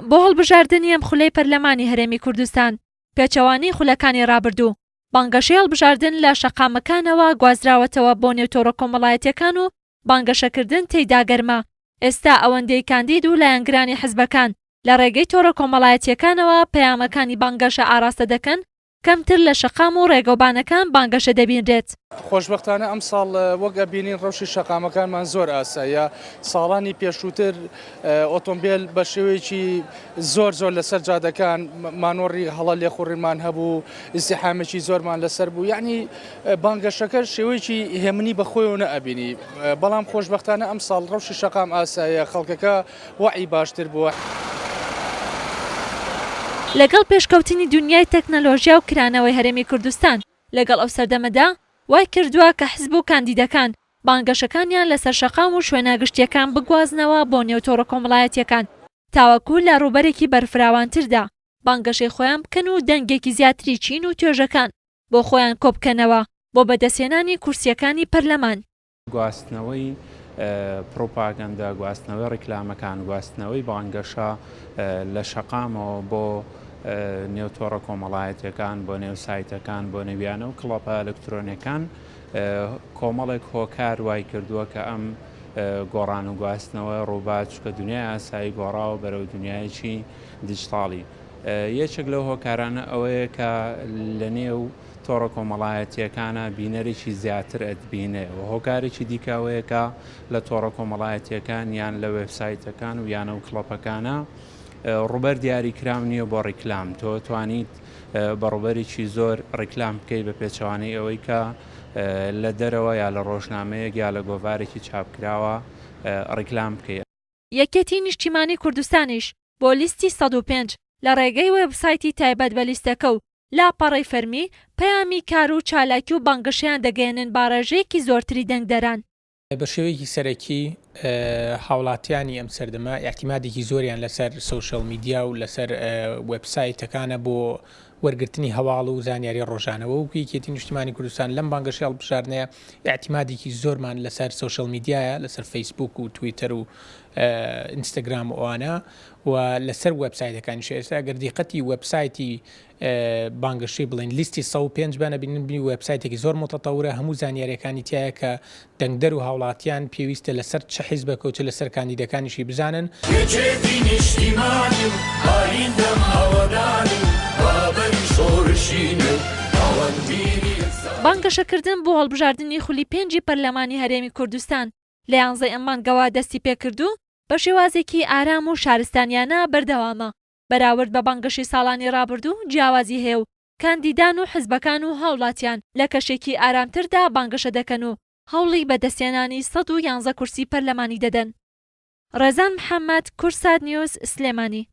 بۆ هەڵبژاردننی ئەم خولەی پەرلەمانی هەرێمی کوردستان پێچەوانی خولەکانی ڕابردوو بانگەشەی هەڵبژاردن لە شەقامەکانەوە گوازراوەتەوە بۆ نێوتۆڕە کۆمەڵایەتیەکان و بانگەشەکردن تێیدا گەرمە. ئێستا ئەوەندەی کاندید و لایەنگرانی حزبەکان لە ڕێگەی تۆڕە کۆمەڵایەتیەکانەوە پەیامەکانی بانگەشە ئاراستە دەکەن کەمتر لە شەقام و ڕێگەوبانەکان بانگەشە دەبینرێت. خۆشبەختانە ئەم ساڵ وەک ئەبینین ڕەوشی شەقامەکانمان زۆر ئاساییە. ساڵانی پێشووتر ئۆتۆمبیل بە شێوەیەکی زۆر لەسەر جادەکان مانۆڕی هەڵە لێخوڕیمان هەبوو، ئیزدیحامێکی زۆرمان لەسەر بوو، یعنی بانگەشەکە شێوەیەکی هێمنی بەخۆیەوە نەئەبینی. بەڵام خۆشبەختانە ئەم ساڵ ڕەوشی شەقام ئاساییە، خەڵکەکە وەعی باشتر بووە. لەگەڵ پێشکەوتنی دنیای تەکنەلۆژیا و کرانەوەی هەرێمی کوردستان لەگەڵ ئەو سەردەمەدا وای کردووە کە حزب و کاندیدەکان بانگەشەکانیان لەسەر شەقام و شوێنەگشتیەکان بگوازنەوە بۆ نێوتۆڕە کۆمەڵایەتیەکان تاوەکو لە ڕووبەرێکی بەرفراوانتردا بانگەشەی خۆیان بکەن و دەنگێکی زیاتری چین و توێژەکان بۆ خۆیان کۆبکەنەوە بۆ بەدەستێنانی کورسیەکانی پەرلەمان. گواستنەوەی پرۆپاگەندا، گواستنەوەی ڕیکلامەکان، گواستنەوەی بانگەشە لە شەقامەوە بۆ نێوتۆڕە کۆمەڵایەتیەکان، بۆ نێو سایتەکان، بۆ نێویانە و کڵۆپە ئەلکترۆنیەکان کۆمەڵێک هۆکار وای کردووە کە ئەم گۆڕان و گواستنەوە ڕووبات چکە دنیای ئاسایی گۆڕاوە بەرەو دنیایەکی دیجیتاڵی. یەکێک لەو هۆکارانە ئەوەیە کە لە نێو تۆڕە کۆمەڵایەتیەکانە بینەرێکی زیاتر ئەتبینێ و هۆکارێکی دیکەوەیە کە لە تۆڕە کۆمەڵایەتیەکان یان لە وێبسایتەکان و یانە و کڵۆپەکانە ڕوبەر دیاریکراو نییە بۆ ڕیکلام. تۆ توانیت بەڕوبەرێکی زۆر ڕیکلام بکەیت بە پێچەوانەی ئەوەی کە لە دەرەوە یا لە ڕۆژنامەیەک یا لە گۆڤارێکی چاپکراوە ڕیکلام بکەیت. یەکێتی نیشتیمانی کوردستانیش بۆ لیستی 105 لە ڕێگەی وێبسایتی تایبەت بە لیستەکە و لاپەڕەی فەرمی پەیامی کار و چالاکی و بانگەشەیان دەگەێنن باڕێژەیەکی زۆرتری دەنگدەران. بە شێوەیەکی سەرەکی هاوڵاتیانی ئەم سەردەما احتیمادێکی زۆریان لەسەر سوشەل میدیا و لەسەر وێبسایتەکانە بۆ وەرگرتنی هەواڵ و زانیاری ڕۆژانەوە و یەکێتی نیشتیمانی کوردستان لەم بانگەشەی هەڵبژاردنەیە احتیمادێکی زۆرمان لەسەر سوشەل میدیایە، لەسەر فەیسبوک و تویتەر و ئینستاگرام و ئەوانە و لەسەر وێبسایتەکانی ئێستا ئەگەر دیقەتی وێبسایتی بانگەشەی بڵین لیستی 105 بانە بینی وێبسایتێکی زۆر متەتەورە، هەموو زانیاریەکانی تایە کە دەنگدەر و هاوڵاتیان پێویستە لەسەر چه حیزبەکە و چ لەسەر کاندیدەکانیشی بزانن. بانگەشەکردن بۆ هەڵبژاردننی خولی 5 پەرلەمانی هەرێمی کوردستان لە 11 ئەم مانگەوە دەستی پێکردو بە شێوازێکی ئارام و شارستانیانە بەردەوامە. بەراورد بە بانگەشی ساڵانی ڕابردوو جیاوازی هەیە و کاندیدان و حزبەکان و هاوڵاتیان لە کەشێکی ئارامتردا بانگەشە دەکەن و هەوڵی بەدەستێنانی 111 کورسی پەرلەمانی دەدەن. ڕێزان محەممەد، کورسات نیوز، سلێمانی.